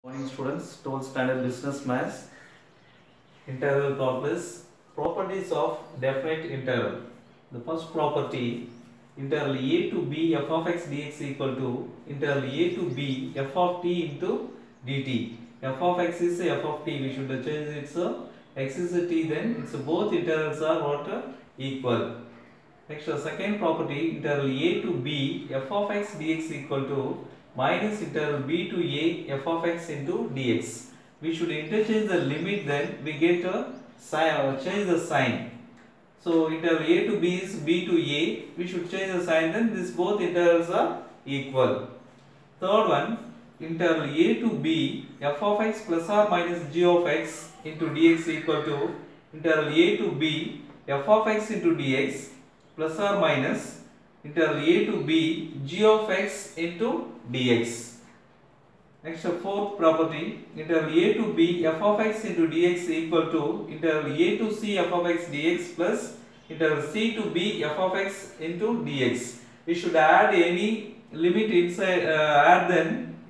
Morning students, 12th standard business maths, integral calculus, properties of definite integral. The first property, integral a to b f of x dx equal to integral a to b f of t into dt. F of x is f of t, we should change its x is a t, then its both integrals are what? Equal. Next, the second property, integral a to b f of x dx equal to minus integral b to a f of x into dx. We should interchange the limit, then we get a sign, change the sign. So integral a to b is b to a, we should change the sign, then these both integrals are equal. Third one, integral a to b f of x plus or minus g of x into dx equal to integral a to b f of x into dx plus or minus integral a to b g of x into dx. Next, fourth property, integral a to b f of x into dx equal to integral a to c f of x dx plus integral c to b f of x into dx. We should add any limit inside,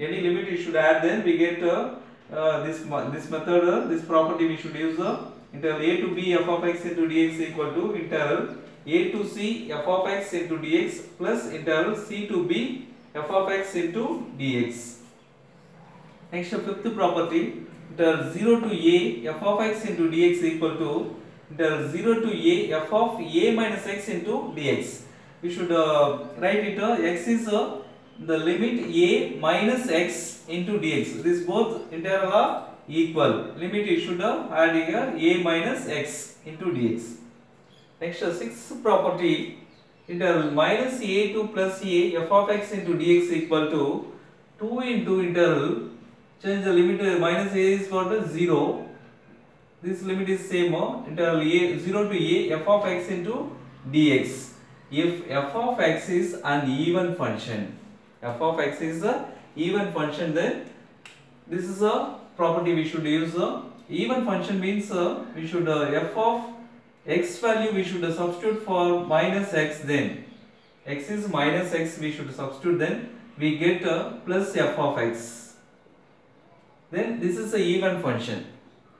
any limit we should add, then we get this method, this property we should use. Integral a to b f of x into dx equal to integral a to c f of x into dx plus integral c to b f of x into dx. Next, fifth property, integral 0 to a f of x into dx equal to integral 0 to a f of a minus x into dx. We should write it, x is the limit a minus x into dx. These both integral are equal. Limit you should add here a minus x into dx. Next, sixth property, integral minus a to plus a f of x into dx equal to 2 into integral, change the limit, minus a is what? 0. This limit is same, integral a 0 to a f of x into dx. If f of x is an even function, f of x is a even function, then this is a property we should use. Even function means we should f of x value we should substitute for minus x, then x is minus x we should substitute, then we get plus f of x. Then this is a even function.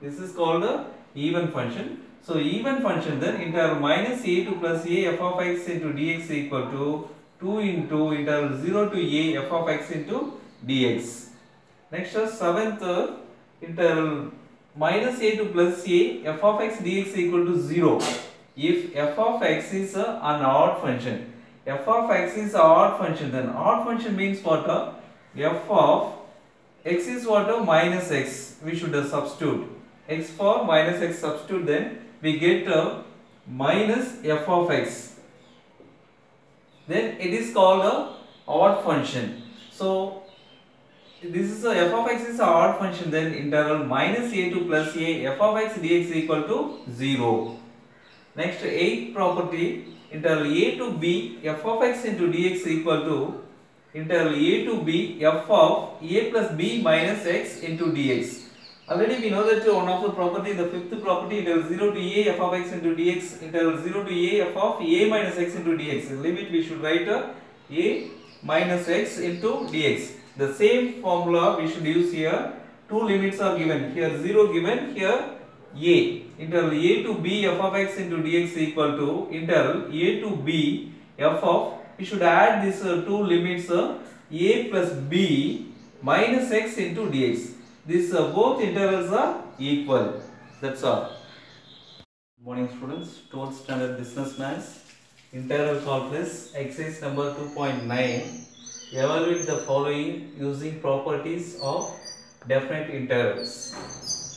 This is called a even function. So even function, then integral minus a to plus a f of x into dx equal to 2 into integral 0 to a f of x into dx. Next, seventh, integral minus a to plus a f of x dx equal to 0. If f of x is an odd function, f of x is an odd function, then odd function means what? F of x is what? Minus x. We should substitute x for minus x, substitute, then we get minus f of x. Then it is called a odd function. So this is a f of x is a odd function, then integral minus a to plus a f of x dx equal to 0. Next, eighth property, integral a to b f of x into dx equal to integral a to b f of a plus b minus x into dx. Already we know that one of the property, the fifth property, integral 0 to a f of x into dx, integral 0 to a f of a minus x into dx. Limit we should write a minus x into dx. The same formula we should use here. Two limits are given here, 0 given, here a. Integral a to b f of x into dx equal to integral a to b f of, we should add these two limits, a plus b minus x into dx. These both integrals are equal. That's all. Good morning students, 12th standard business maths, integral calculus, exercise number 2.9. Evaluate the following using properties of definite integrals.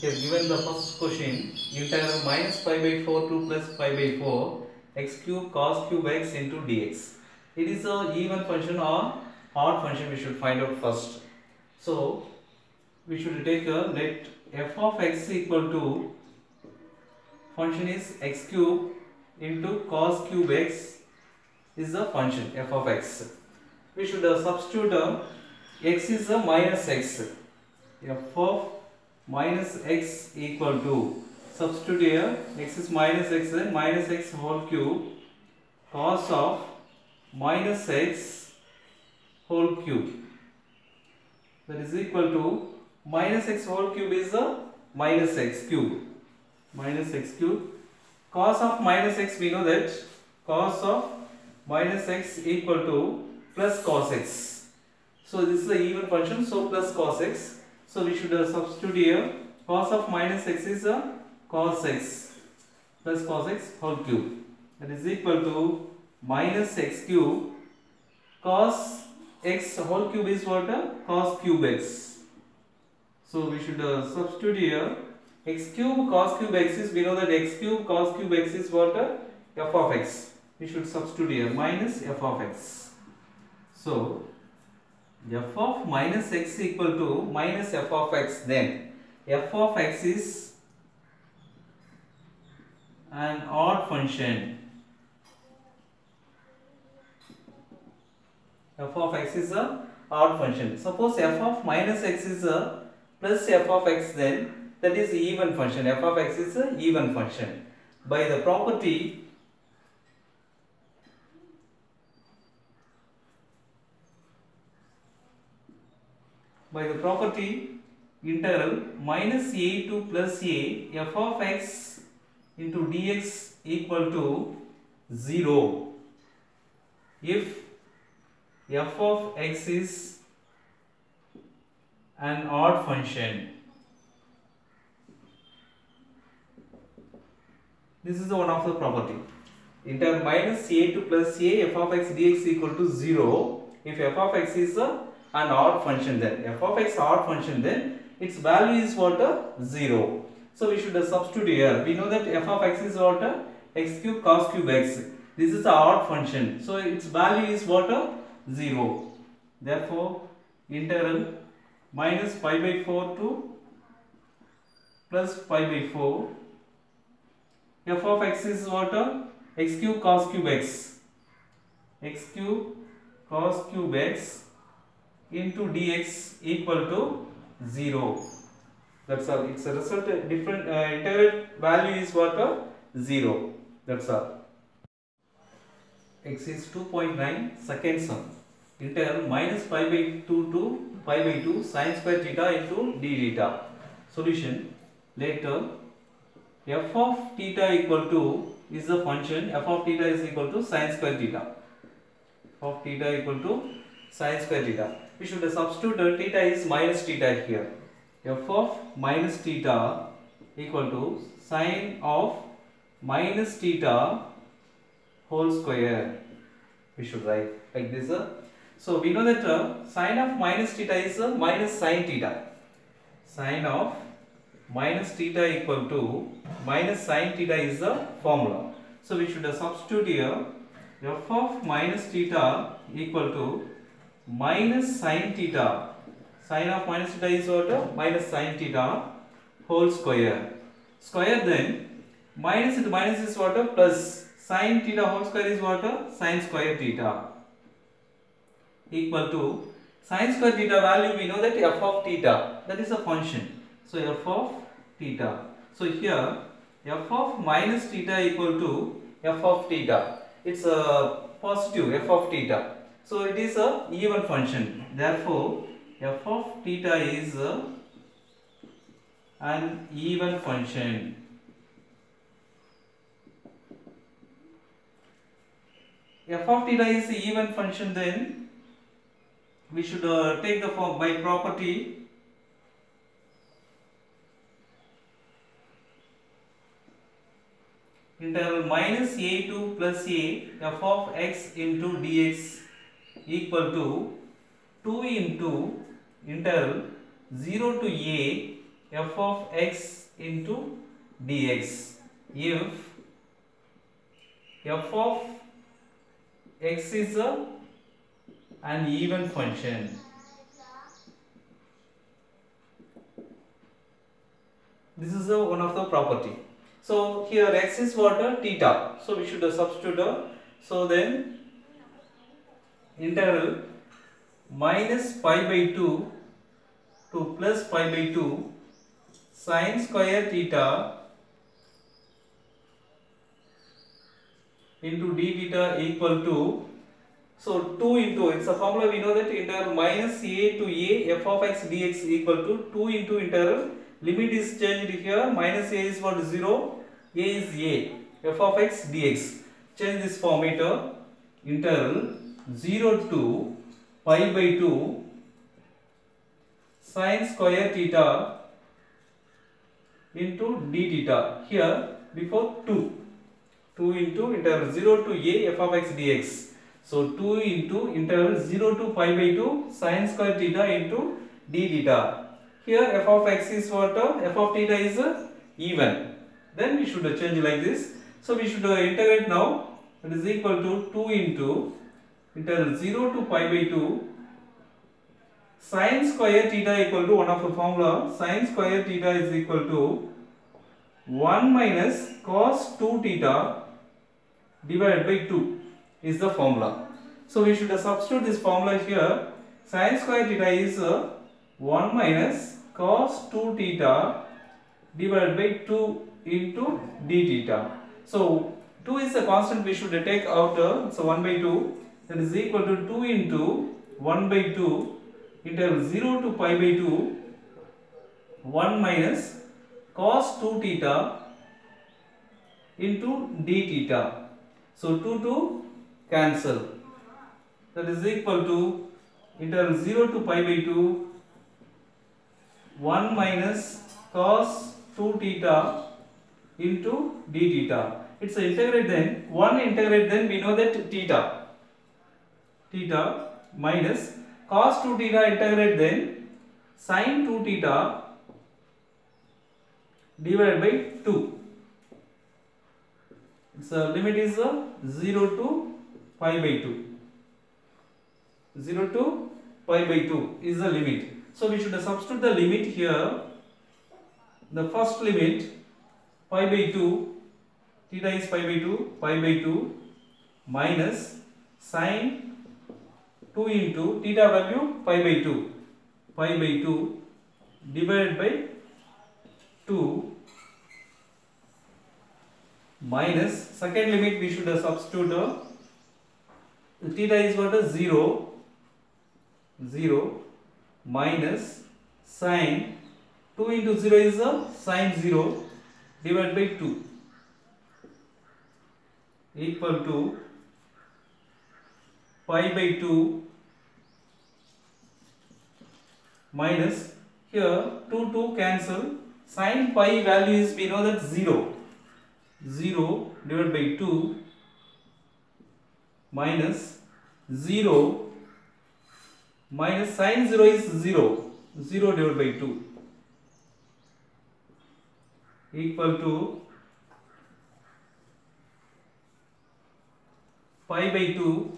Here given the first question, integral minus pi by 4 to plus pi by 4 x cube cos cube x into dx. It is a even function or odd function, we should find out first. So we should take a let f of x equal to, function is x cube into cos cube x is the function f of x. We should substitute x is a minus x, f of minus x equal to, substitute here x is minus x, then minus x whole cube cos of minus x whole cube, that is equal to minus x whole cube is a minus x cube. Minus x cube. Cos of minus x, we know that cos of minus x equal to plus cos x. So this is the even function, so plus cos x. So we should substitute here. Cos of minus x is a cos x plus cos x whole cube. That is equal to minus x cube. Cos x whole cube is what? Cos cube x. So we should substitute here. X cube cos cube x is, we know that x cube cos cube x is what? F of x. We should substitute here minus f of x. So f of minus x equal to minus f of x. Then f of x is an odd function. F of x is a odd function. Suppose f of minus x is a plus f of x, then that is even function. F of x is a even function. By the property integral minus a to plus a f of x into dx equal to 0 if f of x is an odd function. This is one of the property. Integral minus a to plus a f of x dx equal to 0 if f of x is an odd function. Then f of x odd function, then its value is what? 0. So we should substitute here. We know that f of x is what? X cube cos cube x. This is an odd function. So its value is what? 0. Therefore integral minus pi by 4 to plus pi by 4 f of x is what? X cube cos cube x. X cube cos cube x into dx equal to 0. That's all. It's a result. Different integral value is what? 0. That's all. X is 2.9. Second sum. Integral minus pi by 2 to pi by 2 sin square theta into d theta. Solution. Later f of theta equal to is the function. F of theta is equal to sin square theta. F of theta equal to sin square theta. We should substitute theta is minus theta here. F of minus theta equal to sin of minus theta whole square. We should write like this. So we know that sin of minus theta is minus sin theta. Sin of minus theta equal to minus sin theta is the formula. So we should substitute here. F of minus theta equal to minus sin theta. Sin of minus theta is what? Minus sin theta whole square. Square, then minus into minus is what? Plus sin theta whole square is what? Sin square theta equal to sin square theta value, we know that f of theta, that is a function. So f of theta. So here f of minus theta equal to f of theta. It's a positive f of theta. So it is a even function. Therefore f of theta is an even function. F of theta is the even function, then we should take the form by property integral minus a to plus a f of x into dx equal to 2 into integral 0 to a f of x into dx if f of x is an even function. This is one of the property. So here x is what? Theta. So we should substitute. So then integral minus pi by 2 to plus pi by 2 sin square theta into d theta equal to So 2 into, it's a formula, we know that integral minus a to a f of x dx equal to 2 into integral, limit is changed here, minus a is what, 0, a is a, f of x dx. Change this form into integral 0 to pi by 2 sin square theta into d theta. Here before 2 into integral 0 to a f of x dx. So 2 into integral 0 to pi by 2 sin square theta into d theta. Here f of x is what? F of theta is even. Then we should change like this. So we should integrate now. That is equal to 2 into integral 0 to pi by 2 sin square theta equal to, one of the formula, sin square theta is equal to 1 minus cos 2 theta divided by 2 is the formula. So we should substitute this formula here. Sin square theta is 1 minus cos 2 theta divided by 2 into d theta. So 2 is a constant, we should take out, so 1 by 2, that is equal to 2 into 1 by 2 integral 0 to pi by 2 1 minus cos 2 theta into d theta. So 2 cancel, that is equal to integral 0 to pi by 2 1 minus cos 2 theta into d theta. It's a integrate, then 1 integrate, then we know that theta minus cos 2 theta integrate, then sin 2 theta divided by 2. So limit is 0 to pi by 2. 0 to pi by 2 is the limit. So we should substitute the limit here. The first limit pi by 2, theta is pi by 2 minus sin 2 into theta value pi by 2 divided by 2 minus second limit, we should substitute theta is what, 0 minus sin 2 into 0 is sin 0 divided by 2 equal to pi by 2 minus, here 2 cancel, sin pi value is, we know that 0 divided by 2 minus 0 minus sin 0 is 0 divided by 2 equal to pi by 2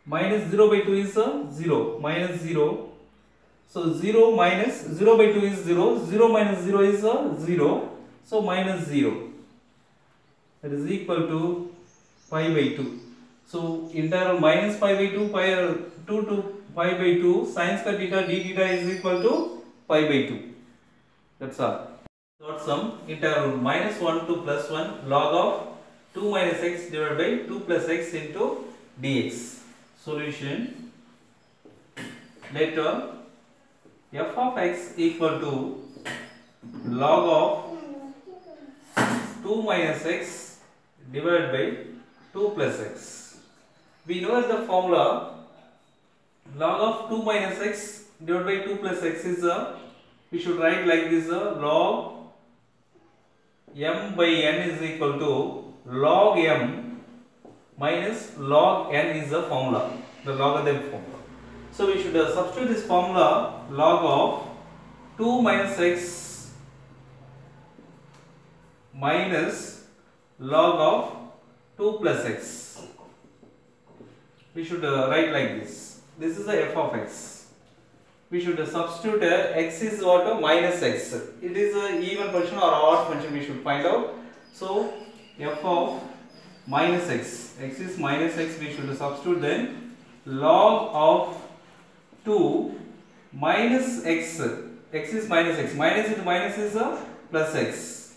minus 0 by 2 is 0, minus 0. So 0 minus 0 by 2 is 0, 0 minus 0 is 0, so minus 0, that is equal to pi by 2. So integral minus pi by 2, 2 to pi by 2 sin square theta d theta is equal to pi by 2. That's all. Got some integral minus 1 to plus 1 log of 2 minus x divided by 2 plus x into dx. Solution. Let f of x equal to log of 2 minus x divided by 2 plus x. We know that the formula log of 2 minus x divided by 2 plus x is we should write like this, log m by n is equal to log m minus log n is the formula, the logarithm formula. So we should substitute this formula, log of 2 minus x minus log of 2 plus x. We should write like this. This is the f of x. We should substitute x is what, minus x. It is an even function or odd function, we should find out. So f of minus x, x is minus x, we should substitute, then log of 2 minus x, x is minus x, minus into minus is plus x,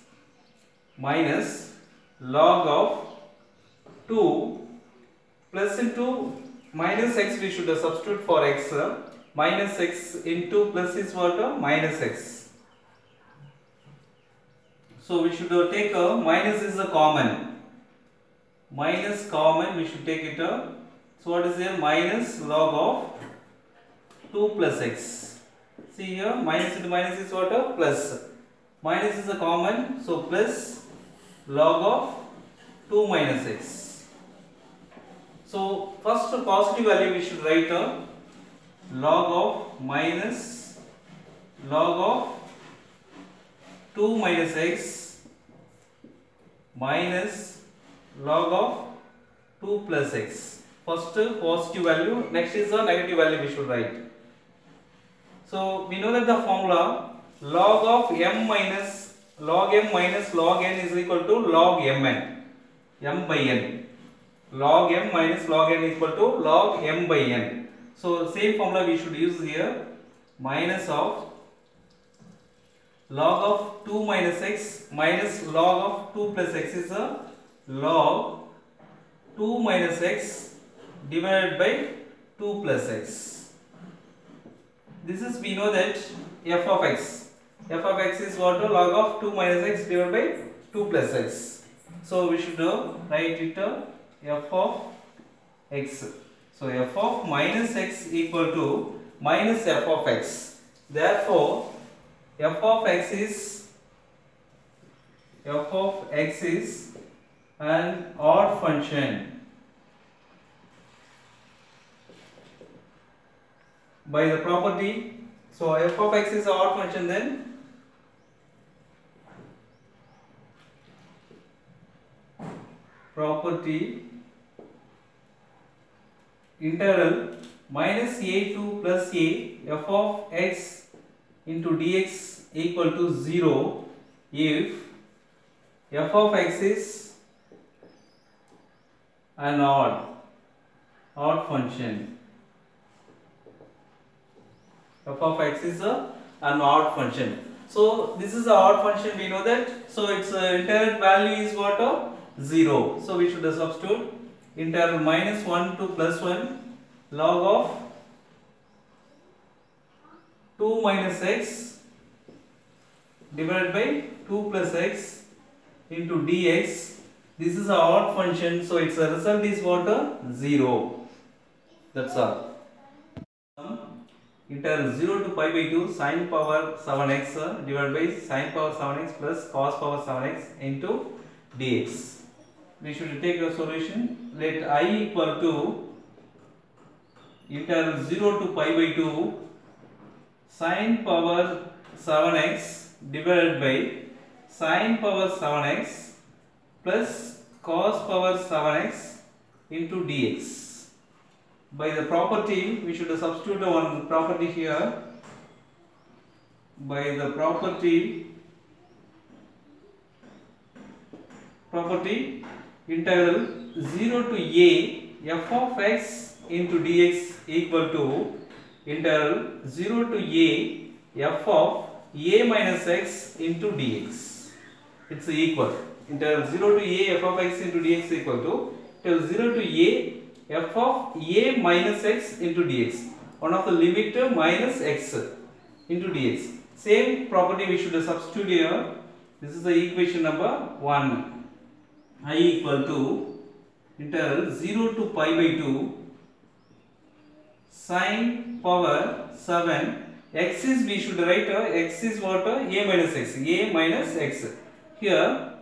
minus log of 2 plus into minus x we should substitute for x. Minus x into plus is what? Minus x. So we should take a minus is a common. Minus common we should take it. So what is here? Minus log of 2 plus x. See here, minus into minus is what? Plus. Minus is a common, so plus log of 2 minus x. So first positive value we should write log of minus log of 2 minus x minus log of 2 plus x. First positive value, next is the negative value we should write. So we know that the formula log of m minus log n is equal to log mn, m by n. Log m minus log n is equal to log m by n. So same formula we should use here, minus of log of 2 minus x minus log of 2 plus x is a log 2 minus x divided by 2 plus x. This is, we know that f of x. F of x is what? Log of 2 minus x divided by 2 plus x. So we should write it f of x. So f of minus x equal to minus f of x. Therefore, f of x is an odd function by the property. So f of x is an odd function, then property integral minus a to plus a f of x into dx equal to 0 if f of x is an odd function. F of x is an odd function. So this is an odd function, we know that. So its integral value is what? 0. So we should substitute integral minus 1 to plus 1 log of 2 minus x divided by 2 plus x into dx. This is an odd function, so its result is what? 0. That's all. Integral 0 to pi by 2 sin power 7x divided by sin power 7x plus cos power 7x into dx. We should take a solution. Let I equal to integral 0 to pi by 2 sin power 7x divided by sin power 7x plus cos power 7x into dx. By the property, we should substitute one property here. By the property integral 0 to a f of x into dx equal to integral 0 to a f of a minus x into dx. It's equal. Integral 0 to a f of x into dx equal to integral 0 to a f of a minus x into dx. One of the limit minus x into dx. Same property we should substitute here. This is the equation number 1. I equal to integral 0 to pi by 2 sin power 7. X is, we should write x is what? A minus x. A minus x. Here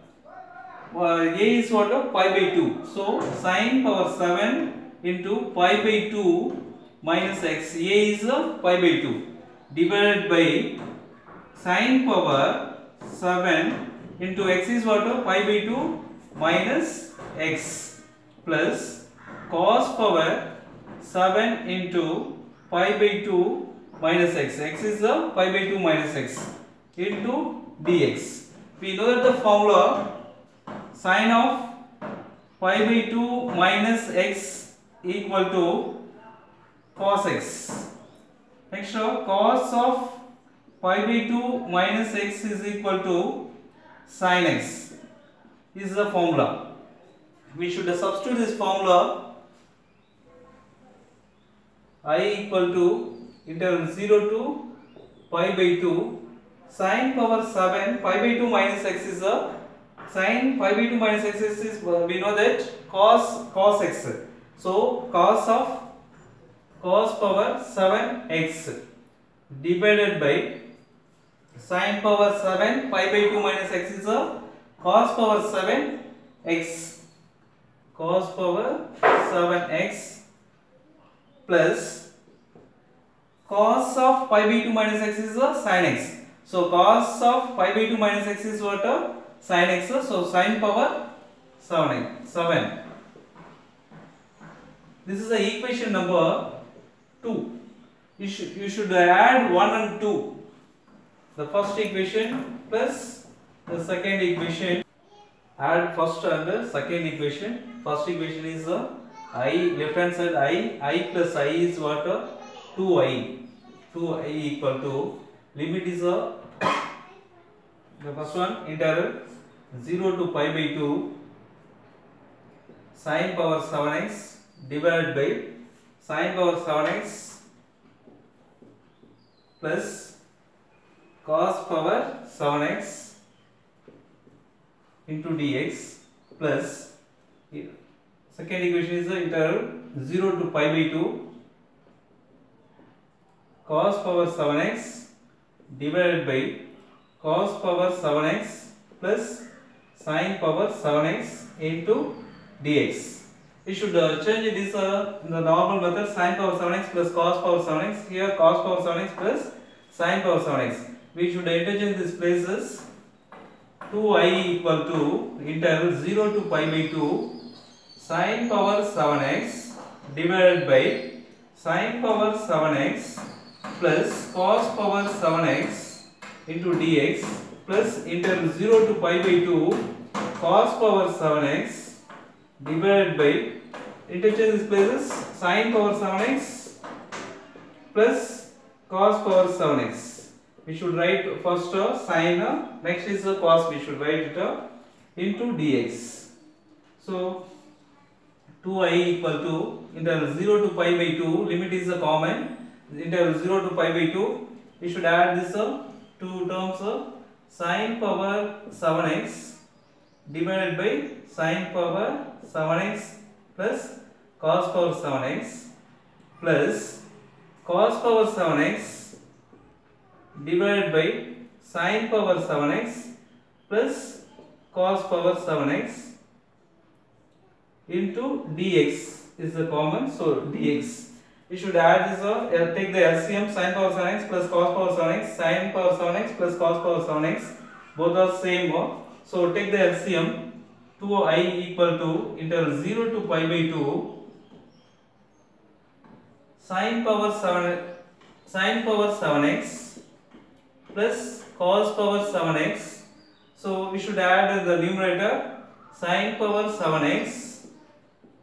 a is what? Pi by 2. So sin power 7 into pi by 2 minus x. A is pi by 2 divided by sin power 7 into x is what? Pi by 2 minus x plus cos power 7 into pi by 2 minus x. X is pi by 2 minus x into dx. We know that the formula sin of pi by 2 minus x equal to cos x. Next cos of pi by 2 minus x is equal to sin x. This is the formula. We should substitute this formula I equal to interval 0 to pi by 2 sin power 7 pi by 2 minus x is a sin pi by 2 minus x is we know that cos x. So cos power 7x divided by sin power 7 pi by 2 minus x is a cos power 7x plus cos of pi by 2 minus x is a sin x. So cos of pi by 2 minus x is what? Sin x. So sin power 7. This is the equation number 2. You should add 1 and 2. The first equation plus the second equation. Add first and the second equation. First equation is I, left hand side I plus I is what? 2i. 2i equal to, limit is the first one, interval 0 to pi by 2 sin power 7x divided by sin power 7x plus cos power 7x into dx plus second equation is the interval 0 to pi by 2 cos power 7x divided by cos power 7x plus sin power 7x into dx. We should change this in the normal method, sin power 7x plus cos power 7x. Here cos power 7x plus sin power 7x. We should interchange these places. 2i equal to interval 0 to pi by 2 sin power 7x divided by sin power 7x plus cos power 7x into dx plus interval 0 to pi by 2 cos power 7x divided by, interchange these places, sin power 7x plus cos power 7x. We should write first sin, next is cos, we should write it into dx. So 2i equal to interval 0 to pi by 2, limit is common, interval 0 to pi by 2, we should add this two terms, sin power 7x divided by sin power 7x plus cos power 7x plus cos power 7x divided by sin power 7x plus cos power 7x into dx is the common, so dx. We should add this, take the LCM, sin power 7x plus cos power 7x, sin power 7x plus cos power 7x, both are same. So take the LCM, 2i equal to interval 0 to pi by 2 sin power 7x plus cos power 7x. So we should add the numerator, sin power 7x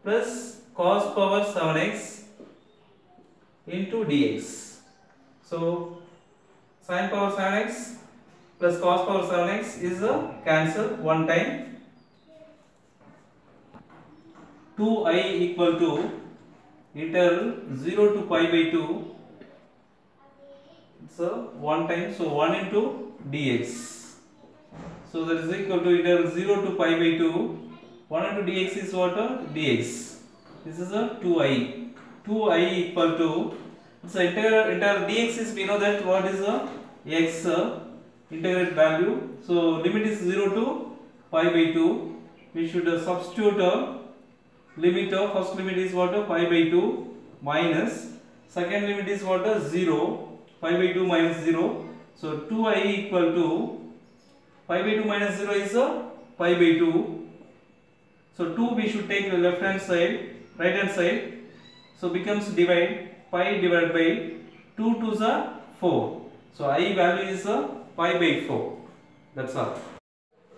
plus cos power 7x into dx. So sin power 7x plus cos power 7x is cancel one time. 2i equal to interval 0 to pi by 2, it's one time, so 1 into dx. So that is equal to interval 0 to pi by 2, 1 into dx is what? Dx. This is a 2i. 2i equal to, it's a entire dx is, we know that what is x integrate value. So limit is 0 to pi by 2. We should substitute limit of, first limit is what? Pi by 2 minus, second limit is what? 0, pi by 2 minus 0. So 2i equal to, pi by 2 minus 0 is pi by 2. So 2 we should take the left hand side, right hand side. So becomes divide, pi divided by 2 to the 4. So I value is pi by 4. That's all.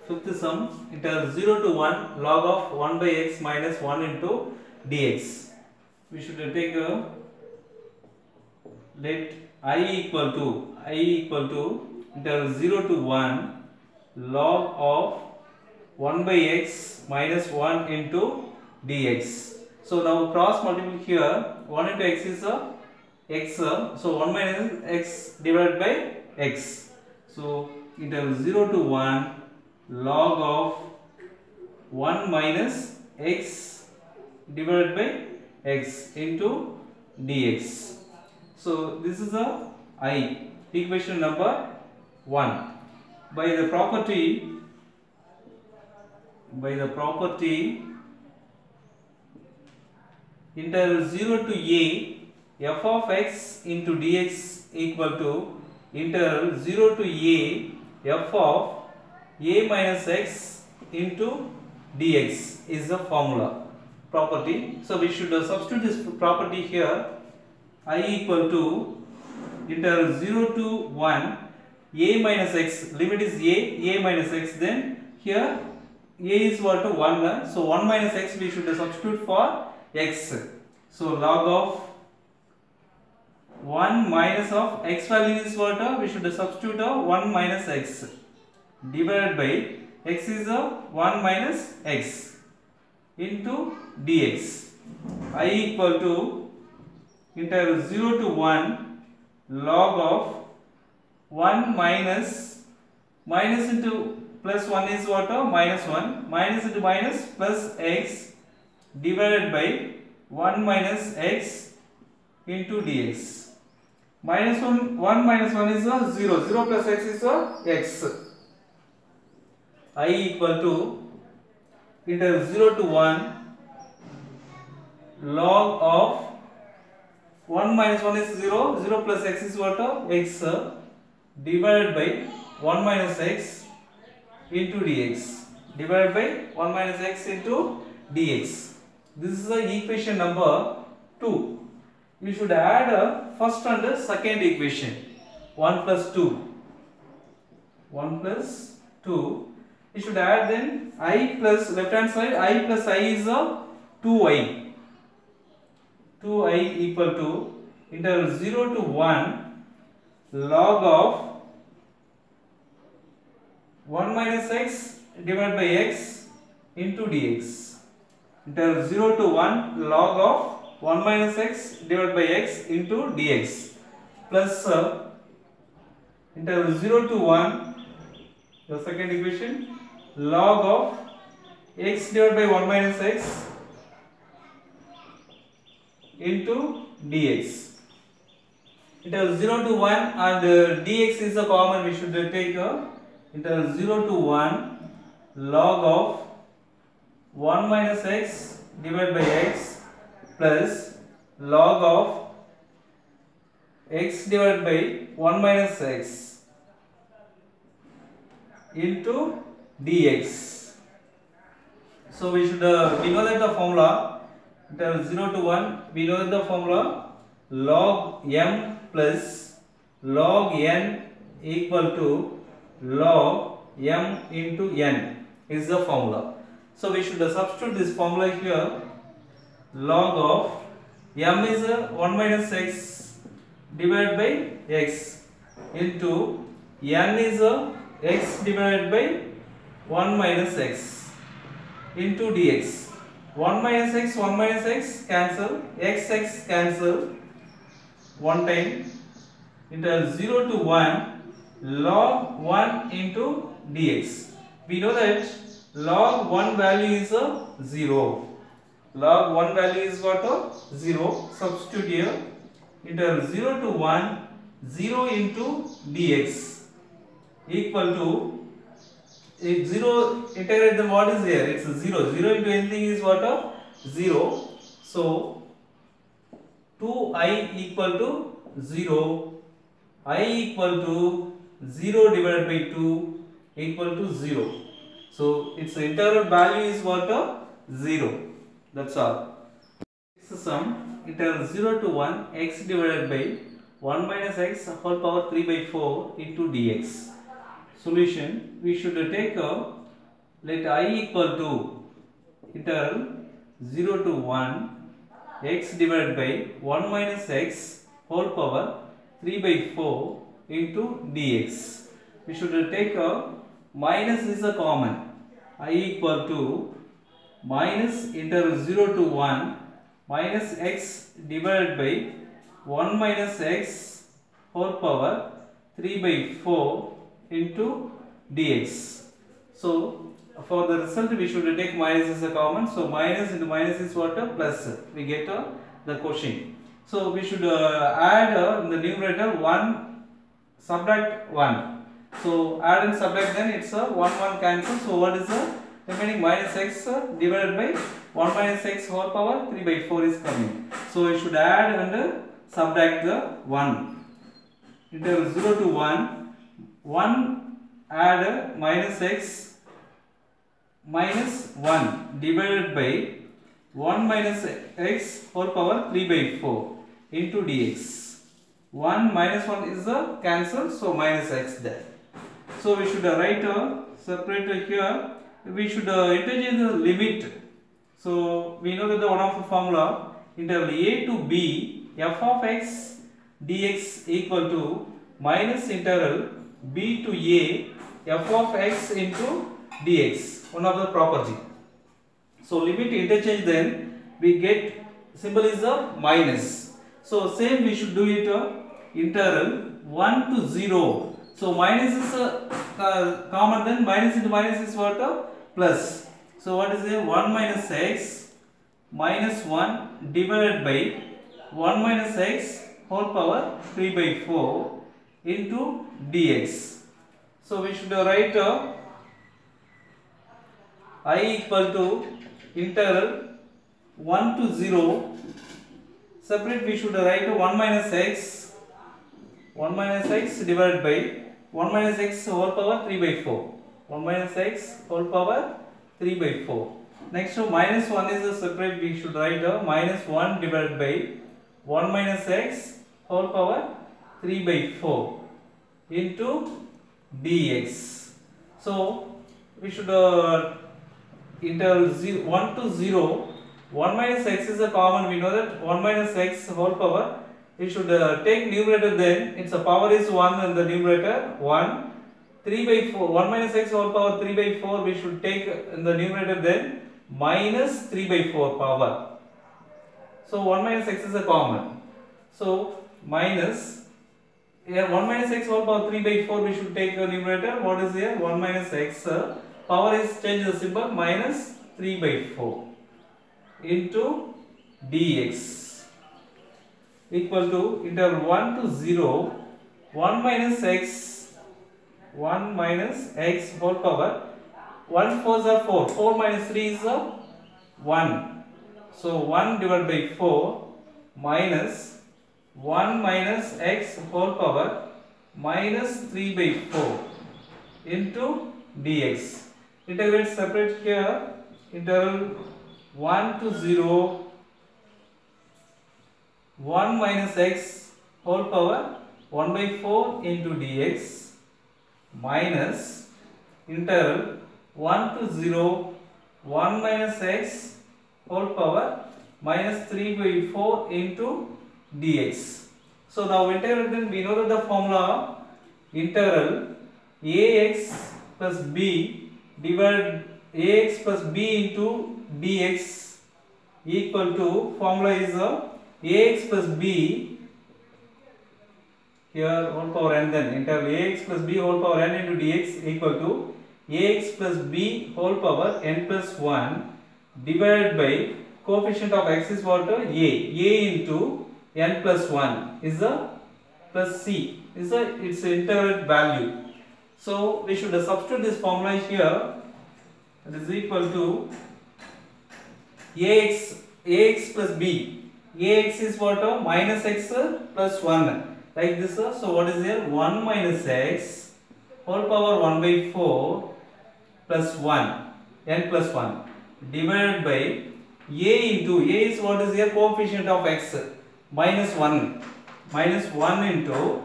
Fifth sum, interval 0 to 1 log of 1 by x minus 1 into dx. We should take let I equal to interval 0 to 1 log of 1 by x minus 1 into dx. So now cross multiply here, 1 into x is x, so 1 minus x divided by x. So interval 0 to 1 log of 1 minus x divided by x into dx. So this is a equation number 1. By the property interval 0 to a f of x into dx equal to interval 0 to a f of a minus x into dx is the formula property. So we should substitute this property here. I equal to interval 0 to 1 a minus x, limit is a minus x, then here a is what, 1, so 1 minus x we should substitute for x. So log of 1 minus of x value is what, we should substitute 1 minus x divided by x is 1 minus x into dx. I equal to interval 0 to 1 log of 1 minus into plus 1 is what, minus 1, minus into minus plus x divided by 1 minus x into dx. Minus 1 minus 1 is 0, 0 plus x is x. I equal to interval 0 to 1 log of 1 minus 1 is 0, 0 plus x is what, x divided by 1 minus x into dx, divided by 1 minus x into dx. This is the equation number 2. You should add first and second equation. 1 plus 2. 1 plus 2. You should add then I plus left hand side, I plus I is 2i. 2i equal to interval 0 to 1 log of 1 minus x divided by x into dx. Interval 0 to 1 log of 1 minus x divided by x into dx plus interval 0 to 1, the second equation, log of x divided by 1 minus x into dx. Interval 0 to 1 and dx is a common, we should take interval 0 to 1 log of 1 minus x divided by x plus log of x divided by 1 minus x into dx. So we should we know that the formula interval 0 to 1, we know that the formula log m plus log n equal to log m into n is the formula. So we should substitute this formula here. Log of m is 1 minus x divided by x into n is x divided by 1 minus x into dx. 1 minus x cancel, x cancel one time. Interval 0 to 1 log 1 into dx. We know that log 1 value is 0. Log 1 value is what? 0. Substitute here. Interval 0 to 1, 0 into dx equal to, if 0 integrate, then what is here? It's 0. 0 into anything is what? 0. So 2i equal to 0. I equal to 0 divided by 2 equal to 0. So its interval value is what? 0. That's all. Next sum, interval 0 to 1 x divided by 1 minus x whole power 3 by 4 into dx. Solution, we should take let I equal to interval 0 to 1 x divided by 1 minus x whole power 3 by 4 into dx. We should take minus is a common. I equal to minus interval 0 to 1 minus x divided by 1 minus x whole power 3 by 4 into dx. So for the result we should take minus as a common. So minus into minus is what? Plus. We get the quotient. So we should add in the numerator 1, subtract 1. So add and subtract, then it's a 1 cancel. So what is the remaining? Minus x divided by 1 minus x whole power 3 by 4 is coming. So we should add and subtract the 1. Interval 0 to 1. 1 add minus x minus 1 divided by 1 minus x whole power 3 by 4 into dx. 1 minus 1 is a cancel, so minus x there. So we should write a separate here. We should interchange the limit. So we know that the one of the formula, interval a to b f of x dx equal to minus interval b to a f of x into dx, one of the property. So limit interchange, then we get symbol is a minus. So same we should do it interval 1 to 0. So minus is common, then minus into minus is what? Plus. So what is it? 1 minus x minus 1 divided by 1 minus x whole power 3 by 4 into dx. So we should write I equal to interval 1 to 0. Separate we should write 1 minus x divided by 1 minus x whole power 3 by 4. 1 minus x whole power 3 by 4. Next to minus 1 is a separate, we should write minus 1 divided by 1 minus x whole power 3 by 4 into dx. So we should interval 1 to 0. 1 minus x is a common, we know that 1 minus x whole power, we should take numerator, then its power is 1 in the numerator 1. 3 by 4, 1 minus x whole power 3 by 4 we should take in the numerator, then minus 3 by 4 power. So 1 minus x is a common. So minus, here 1 minus x whole power 3 by 4 we should take the numerator. What is here? 1 minus x power is change the symbol, minus 3 by 4 into dx equal to interval 1 to 0. 1 minus x whole power, 1 4s are 4, 4 minus 3 is 1. So 1 divided by 4 minus 1 minus x whole power minus 3 by 4 into dx. Integrate separate here, interval 1 to 0. 1 minus x whole power 1 by 4 into dx minus interval 1 to 0. 1 minus x whole power minus 3 by 4 into dx. So now integral, then we know that the formula interval ax plus b divided ax plus b into dx equal to, formula is ax plus b, here whole power n, then interval ax plus b whole power n into dx equal to ax plus b whole power n plus 1 divided by coefficient of x is what? A into n plus 1 is the plus c is its integral value. So we should substitute this formula here. That is equal to ax plus b. Ax is what? Minus x plus 1, like this. So what is here? 1 minus x whole power 1 by 4 plus 1, n plus 1 divided by a into, a is what is here? Coefficient of x, minus 1 into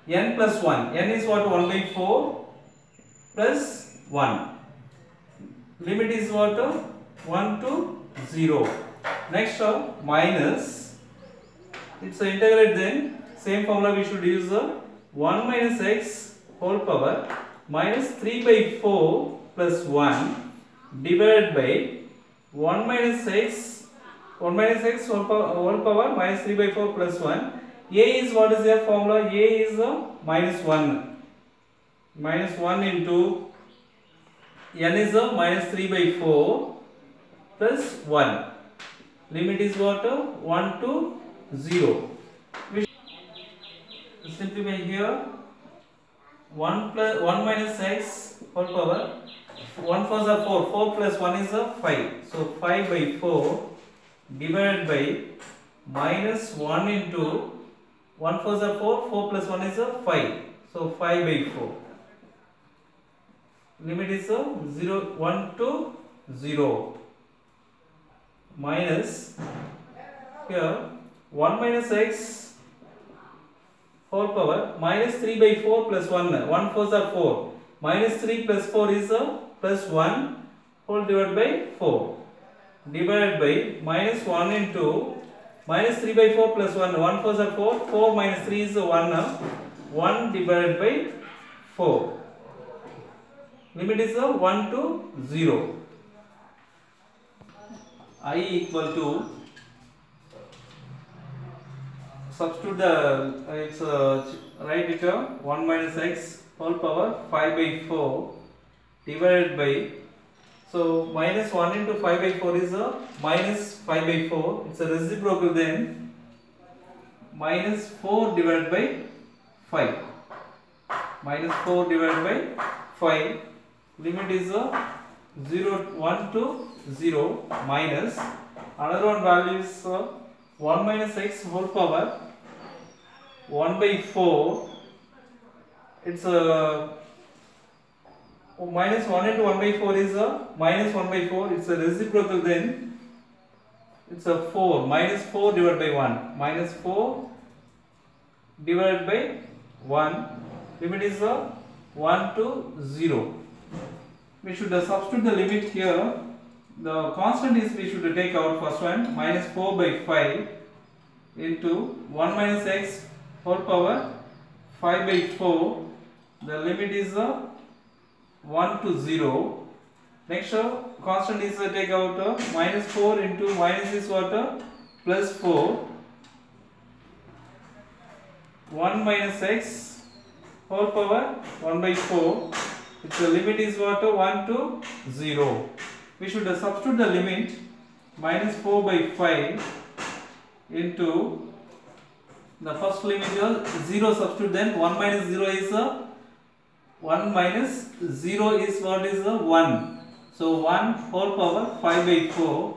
n plus 1. N is what? 1 by 4 plus 1. Limit is what? 1 to 0. Next minus, it's integrate, then same formula we should use 1 minus x whole power minus 3 by 4 plus 1 divided by 1 minus x whole power minus 3 by 4 plus 1 A is, what is their formula? A is minus 1. Minus 1 into n is minus 3 by 4 plus 1. Limit is what? 1 to 0. We simplify here. 1 plus 1 minus x whole power. 1 fours are 4. 4 plus 1 is 5. So 5 by 4 divided by minus 1 into 1 fours are 4. 4 plus 1 is 5. So 5 by 4. Limit is 0, 1 to 0. Minus here 1 minus x whole power minus 3 by 4 plus 1. 1 fours are 4. Minus 3 plus 4 is plus 1 whole divided by 4. Divided by minus 1 into minus 3 by 4 plus 1. 1 fours are 4. 4 minus 3 is 1. 1 divided by 4. Limit is 1 to 0. I equal to, substitute the it's right it 1 minus x whole power 5 by 4 divided by, so minus 1 into 5 by 4 is minus 5 by 4. It's a reciprocal, then minus 4 divided by 5. Minus 4 divided by 5. Limit is 0, 1 to 0 minus another one value is 1 minus x whole power 1 by 4. It's minus 1 into 1 by 4 is minus 1 by 4. It's a reciprocal, then it's a 4. Minus 4 divided by 1. Minus 4 divided by 1. Limit is 1 to 0. We should substitute the limit here. The constant is, we should take out first one, minus 4 by 5 into 1 minus x whole power 5 by 4. The limit is 1 to 0. Next constant is take out minus 4 into minus is what? Plus 4. 1 minus x whole power 1 by 4. Its limit is what? 1 to 0. We should substitute the limit minus 4 by 5 into the first limit is 0. Substitute, then 1 minus 0 is 1 minus 0 is what is 1. So 1 whole power 5 by 4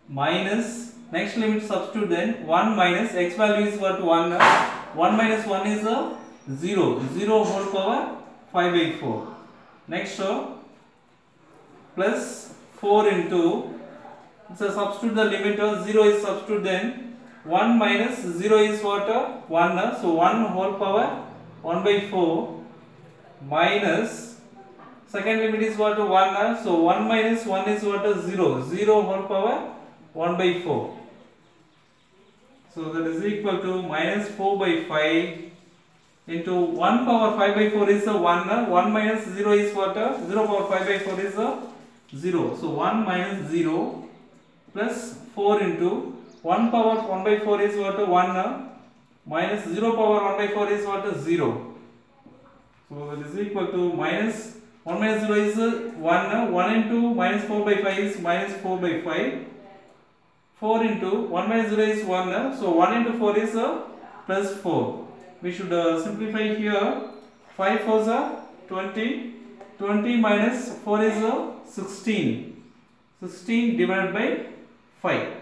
minus, next limit substitute, then 1 minus x value is what? 1. 1 minus 1 is 0. 0 whole power 5 by 4. Next plus 4 into, so substitute the limit of 0 is substitute, then 1 minus 0 is what? 1. So 1 whole power 1 by 4 minus, second limit is what? 1. So 1 minus 1 is what? 0. 0 whole power 1 by 4. So that is equal to minus 4 by 5 into 1 power 5 by 4 is 1. 1 minus 0 is what? 0 power 5 by 4 is 0. So 1 minus 0 plus 4 into 1 power 1 by 4 is what? 1 minus 0 power 1 by 4 is what? 0. So that is equal to minus 1 minus 0 is 1. 1 into minus 4 by 5 is minus 4 by 5. 4 into 1 minus 0 is 1. So 1 into 4 is plus 4. We should simplify here. 5 4s are 20. 20 minus 4 is 16. 16 divided by 5.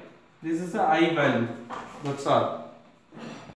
This is the I value. That's all.